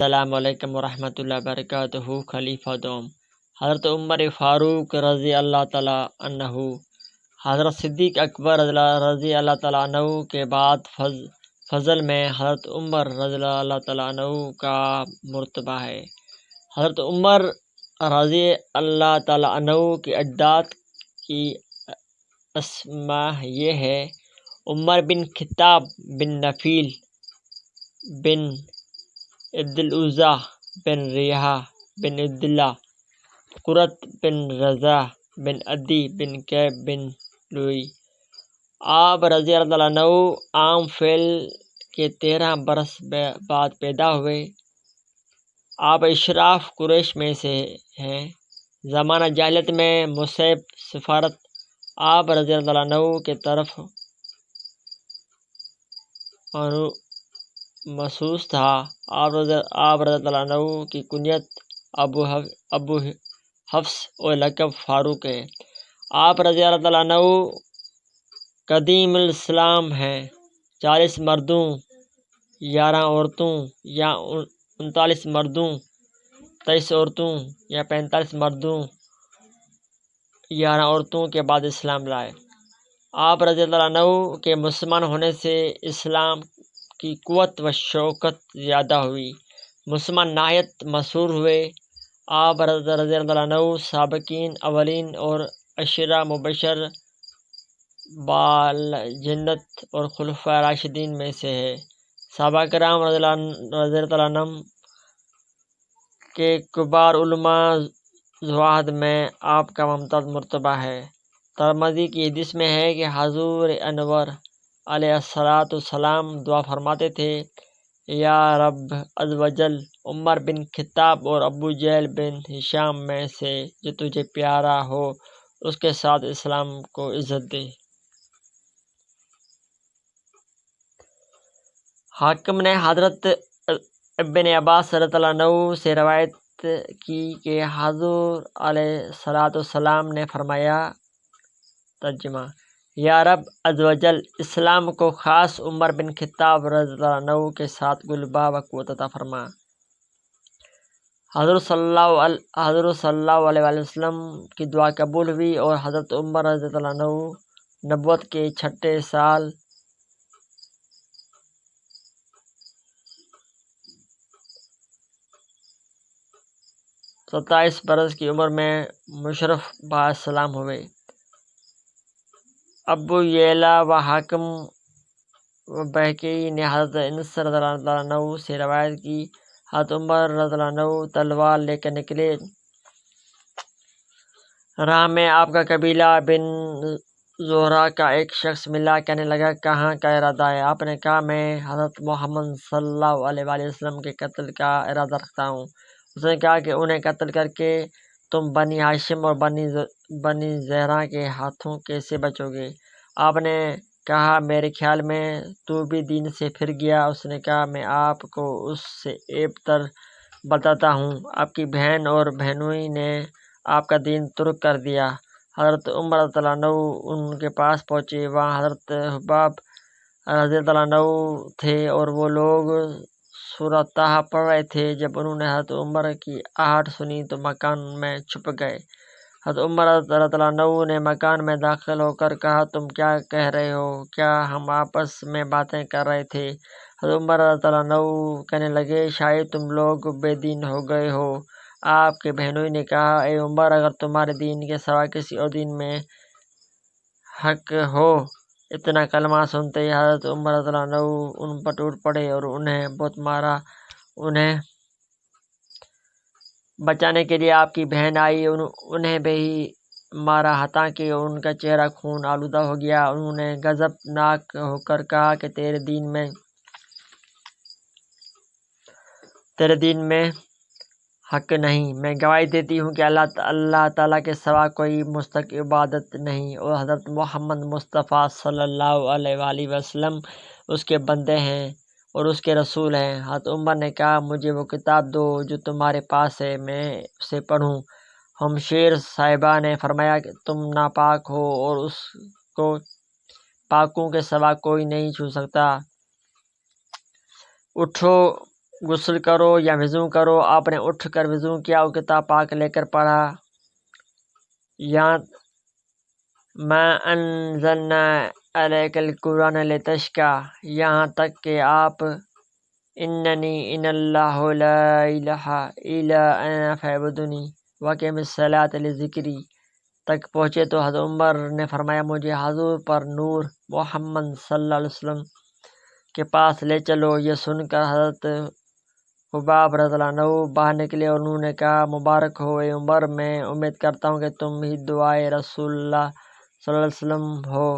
السلام علیکم ورحمۃ اللہ وبرکاتہ۔ خلیفہ دوم حضرت عمر فاروق رضی اللہ تعالیٰ عنہ، حضرت صدیق اکبر رضی اللہ تعالیٰ عنہ کے بعد فضل میں حضرت عمر رضی اللہ تعالیٰ عنہ کا مرتبہ ہے۔ حضرت عمر رضی اللہ تعالیٰ عنہ کی اجداد کی اسماء یہ ہے: عمر بن خطاب بن نفیل بن عبد العزیٰ بن ریحہ بن عبداللہ، قرۃ بن رضا بن عدی بن کعب بن لوئی۔ آپ رضی اللہ عنہ عام فیل کے 13 برس بعد پیدا ہوئے۔ آپ اشراف قریش میں سے ہیں۔ زمانہ جاہلیت میں مصیب سفارت آپ رضی اللہ عنہ کے طرف محسوس تھا۔ آپ رضی اللہ عنہ کی کنیت ابو حفص اور لقب فاروق ہے۔ آپ رضی اللہ عنہ قدیم الاسلام ہیں۔ 40 مردوں 11 عورتوں یا 39 مردوں 23 عورتوں یا 45 مردوں 11 عورتوں کے بعد اسلام لائے۔ آپ رضی اللہ عنہ کے مسلمان ہونے سے اسلام کی قوت و شوکت زیادہ ہوئی۔ مسلمان نہایت مشہور ہوئے۔ آپ رضی اللہ عنہ سابقین اولین اور عشرہ مبشر بالجنت اور خلفائے راشدین میں سے ہے۔ صحابہ کرام رضی اللہ عنہم کے کبار علماء زہاد میں آپ کا ممتاز مرتبہ ہے۔ ترمذی کی حدیث میں ہے کہ حضور انور علیہ السلام دعا فرماتے تھے: یا رب عز و جل، عمر بن خطاب اور ابو جہل بن ہشام میں سے جو تجھے پیارا ہو اس کے ساتھ اسلام کو عزت دے۔ حاکم نے حضرت ابن عباس رضی اللہ عنہ سے روایت کی کہ حضور علیہ السلام نے فرمایا: ترجمہ: یا رب عز و جل، اسلام کو خاص عمر بن خطاب رضی اللہ عنہ کے ساتھ غلبہ و قوت عطا فرما۔ حضور صلی اللہ علیہ وسلم کی دعا قبول ہوئی اور حضرت عمر رضی اللہ عنہ نبوت کے 6 سال 27 برس کی عمر میں مشرف بااسلام ہوئے۔ ابو یعلا و حاکم و بہقی نے حضرت انس رضی اللہ عنہ سے روایت کی: حضرت عمر رضی اللہ عنہ تلوار لے کر نکلے۔ راہ میں آپ کا قبیلہ بن زہرہ کا ایک شخص ملا۔ کہنے لگا: کہاں کا ارادہ ہے؟ آپ نے کہا: میں حضرت محمد صلی اللہ علیہ وسلم کے قتل کا ارادہ رکھتا ہوں۔ اس نے کہا کہ انہیں قتل کر کے تم بنی ہاشم اور بنی زہرہ کے ہاتھوں کیسے بچو گے؟ آپ نے کہا: میرے خیال میں تو بھی دین سے پھر گیا۔ اس نے کہا: میں آپ کو اس سے عیب تر بتاتا ہوں، آپ کی بہن اور بہنوئی نے آپ کا دین ترک کر دیا۔ حضرت عمر رضی اللہ عنہ ان کے پاس پہنچے۔ وہاں حضرت حباب رضی اللہ عنہ تھے اور وہ لوگ سورۃ طٰہٰ پڑھ رہے تھے۔ جب انہوں نے حضرت عمر کی آہٹ سنی تو مکان میں چھپ گئے۔ حضرت عمر رضی اللہ عنہ نے مکان میں داخل ہو کر کہا: تم کیا کہہ رہے ہو؟ کیا ہم آپس میں باتیں کر رہے تھے؟ حضرت عمر رضی اللہ عنہ کہنے لگے: شاید تم لوگ بے دین ہو گئے ہو۔ آپ کے بہنوئی نے کہا: اے عمر، اگر تمہارے دین کے سوا کسی اور دین میں حق ہو۔ اتنا کلمہ سنتے ہی حضرت عمر رضی اللہ عنہ ان پر ٹوٹ پڑے اور انہیں بہت مارا۔ انہیں بچانے کے لیے آپ کی بہن آئی، انہیں بھی مارا، حتیٰ کہ ان کا چہرہ خون آلودہ ہو گیا۔ انہوں نے غضب ناک ہو کر کہا کہ تیرے دین میں حق نہیں۔ میں گواہی دیتی ہوں کہ اللہ تعالیٰ کے سوا کوئی مستحق عبادت نہیں اور حضرت محمد مصطفیٰ صلی اللہ علیہ وآلہ وسلم اس کے بندے ہیں اور اس کے رسول ہیں۔ حضرت عمر نے کہا: مجھے وہ کتاب دو جو تمہارے پاس ہے، میں اسے پڑھوں۔ ہمشیر صاحبہ نے فرمایا کہ تم ناپاک ہو اور اس کو پاکوں کے سوا کوئی نہیں چھو سکتا۔ اٹھو غسل کرو یا وضو کرو۔ آپ نے اٹھ کر وضو کیا اور کتاب پاک لے کر پڑھا۔ یا ما انزلنا علیک القرآن لتشقی، یہاں تک کہ آپ اننی ان اللہ لا الہ الا انا فاعبدونی واقم الصلاۃ لذکری تک پہنچے تو حضرت عمر نے فرمایا مجھے حضور پر نور محمد صلی اللہ علیہ وسلم کے پاس لے چلو۔ یہ سن کر حضرت حباب رضی اللہ عنہ باہر نکلے اور انہوں نے کہا مبارک ہو اے عمر، میں امید کرتا ہوں کہ تم ہی دعائے رسول اللہ صلی اللہ علیہ وسلم ہو۔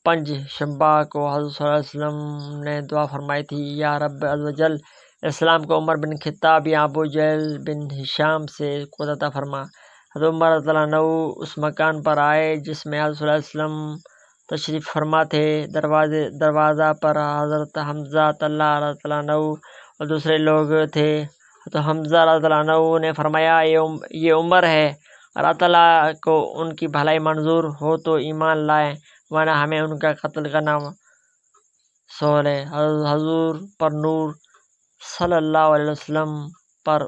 پنج شنبہ کو حضرت صلی اللہ علیہ وسلم نے دعا فرمائی تھی یا رب عز و جل اسلام کو عمر بن خطاب یا ابو جہل بن ہشام سے قوت عطا فرما۔ حضرت عمر رضی اللہ عنہ اس مکان پر آئے جس میں حضرت صلی اللہ علیہ وسلم تشریف فرما تھے۔ دروازہ پر حضرت حمزہ طلحہ رضی اللہ عنہ اور دوسرے لوگ تھے۔ حضرت حمزہ رضی اللہ عنہ نے فرمایا یہ عمر ہے، اللہ تعالیٰ کو ان کی بھلائی منظور ہو تو ایمان لائیں ورنہ ہمیں ان کا قتل کرنا سول ہے۔ حضور پر نور صلی اللہ علیہ وسلم پر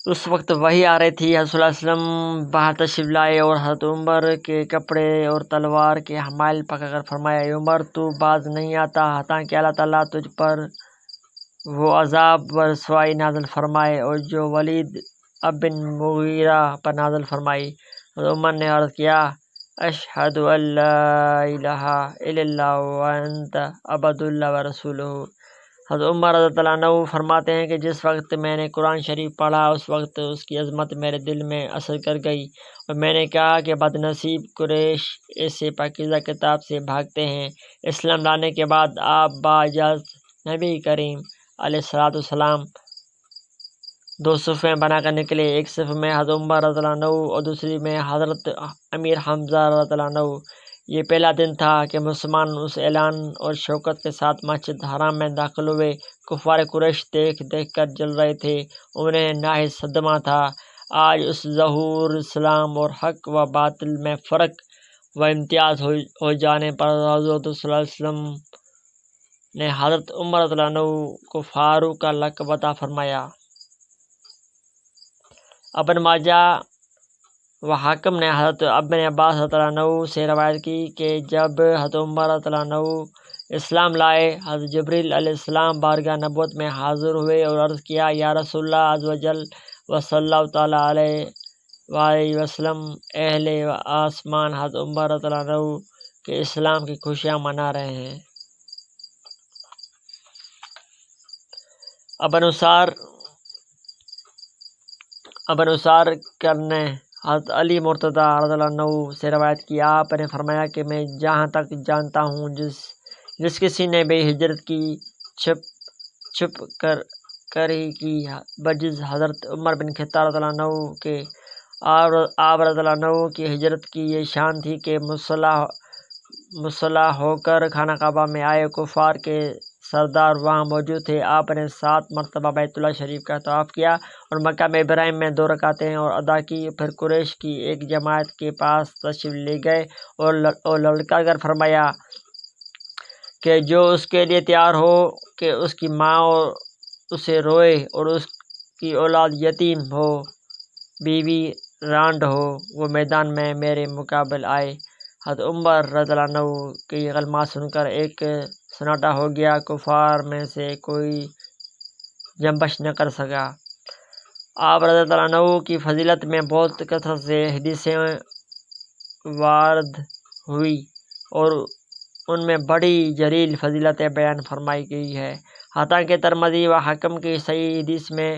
اس وقت وحی آ رہی تھی۔ حضرت صلی اللہ علیہ وسلم باہر تشریف لائے اور حضرت عمر کے کپڑے اور تلوار کے حمائل پکڑ کر فرمایا اے عمر تو باز نہیں آتا حتیٰ کہ اللہ تعالیٰ تجھ پر وہ عذاب و رسوائی نازل فرمائے اور جو ولید بن مغیرہ پر نازل فرمائی۔ حضرت عمر نے عرض کیا اشہد ان لا الہ الا اللہ وانت عبد اللہ ورسولہ۔ حضرت عمر رضی اللہ عنہ فرماتے ہیں کہ جس وقت میں نے قرآن شریف پڑھا اس وقت اس کی عظمت میرے دل میں اثر کر گئی اور میں نے کہا کہ بد نصیب قریش ایسے پاکیزہ کتاب سے بھاگتے ہیں۔ اسلام لانے کے بعد آپ بااجازت نبی کریم علیہ السلام دو صفیں بنا کر نکلے، ایک صف میں حضرت عمر رضی اللہ عنہ اور دوسری میں حضرت امیر حمزہ رضی اللہ عنہ۔ یہ پہلا دن تھا کہ مسلمان اس اعلان اور شوکت کے ساتھ مسجد حرام میں داخل ہوئے۔ کفار قریش دیکھ کر جل رہے تھے، انہیں ناحیہ صدمہ تھا۔ آج اس ظہور اسلام اور حق و باطل میں فرق و امتیاز ہو جانے پر حضور صلی اللہ علیہ وسلم نے حضرت عمر رضی اللہ عنہ کو فاروق کا لقب عطا فرمایا۔ ابن ماجہ و حاکم نے حضرت ابن عباس رضی اللہ عنہ سے روایت کی کہ جب حضرت عمر رضی اللہ عنہ اسلام لائے، حضرت جبریل علیہ السلام بارگاہ نبوت میں حاضر ہوئے اور عرض کیا یا رسول اللہ عز و جل و صلی اللہ تعالیٰ علیہ وآلہ وسلم، اہل آسمان حضرت عمر رضی اللہ عنہ کے اسلام کی خوشیاں منا رہے ہیں۔ ابن اسار کرنے حضرت علی مرتضیٰ رضی اللہ عنہ سے روایت کی، آپ نے فرمایا کہ میں جہاں تک جانتا ہوں جس کسی نے بھی ہجرت کی چھپ کر ہی کی بجز حضرت عمر بن خطاب رضی اللہ عنہ کے، آپ رضی اللہ عنہ کی ہجرت کی یہ شان تھی کہ مسلح ہو کر خانہ کعبہ میں آئے، کفار کے سردار وہاں موجود تھے۔ آپ نے 7 مرتبہ بیت اللہ شریف کا طواف کیا اور مقام ابراہیم میں 2 رکعتیں اور ادا کی، پھر قریش کی ایک جماعت کے پاس تشریف لے گئے اور للکار کر فرمایا کہ جو اس کے لیے تیار ہو کہ اس کی ماں اسے روئے اور اس کی اولاد یتیم ہو، بیوی رانڈ ہو، وہ میدان میں میرے مقابل آئے۔ حضرت عمر رضی اللہ عنہ کے یہ کلمات سن کر ایک سناٹا ہو گیا، کفار میں سے کوئی جنبش نہ کر سکا۔ آپ رضی اللہ عنہ کی فضیلت میں بہت کثرت سے حدیثیں وارد ہوئی اور ان میں بڑی جلیل فضیلتیں بیان فرمائی گئی ہے۔ حتیٰ کہ ترمذی و حاکم کی صحیح حدیث میں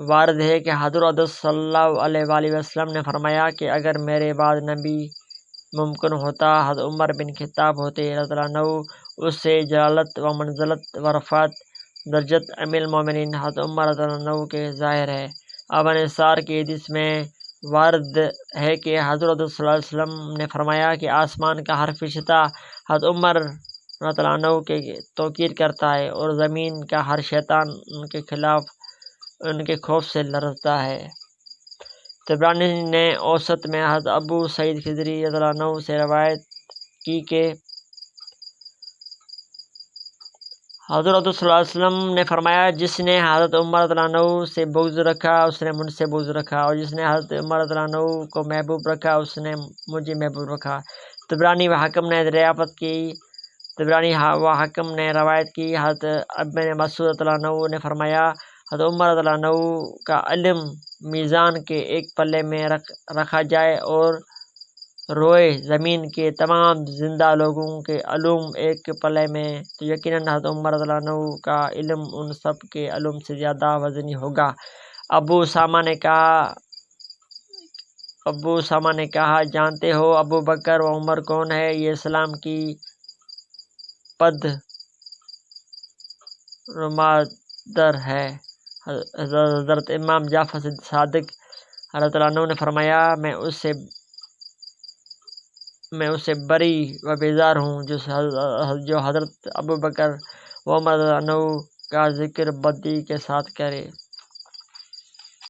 وارد ہے کہ حضرت صلی اللہ علیہ وآلہ وسلم نے فرمایا کہ اگر میرے بعد نبی ممکن ہوتا حضرت عمر بن خطاب ہوتے رضی اللہ عنہ، اس سے جلالت و منزلت و رفعت درجت امیر المومنین حضرت عمر رضی اللہ عنہ کے ظاہر ہے۔ ابن اسار کی حدیث میں وارد ہے کہ حضرت صلی اللہ علیہ وسلم نے فرمایا کہ آسمان کا ہر فرشتہ حضرت عمر رضی اللہ عنہ کی توقیر کرتا ہے اور زمین کا ہر شیطان ان کے خوف سے لرزتا ہے۔ طبرانی نے اوسط میں حضرت ابو سعید خدری رضی اللہ عنہ سے روایت کی کہ حضرت صلی اللہ علیہ وسلم نے فرمایا جس نے حضرت عمر رضی اللہ عنہ سے بغض رکھا اس نے مجھ سے بغض رکھا، اور جس نے حضرت عمر رضی اللہ عنہ کو محبوب رکھا اس نے مجھے محبوب رکھا۔ طبرانی و حاکم نے دریافت کی، طبرانی و حاکم نے روایت کی، حضرت ابن مسعود رضی اللہ عنہ نے فرمایا حضرت عمر رضی اللہ عنہ کا علم میزان کے ایک پلے میں رکھا جائے اور روئے زمین کے تمام زندہ لوگوں کے علوم ایک پلے میں، تو یقیناً حضرت عمر رضی اللہ عنہ کا علم ان سب کے علوم سے زیادہ وزنی ہوگا۔ ابو اسامہ نے کہا جانتے ہو ابو بکر و عمر کون ہے؟ یہ اسلام کی پد رمادر ہے۔ حضرت امام جعفر صادق رضی اللہ عنہ نے فرمایا میں اس سے بری و بیزار ہوں جو حضرت ابو بکر و عمر رضی اللہ عنہ کا ذکر بدی کے ساتھ کرے۔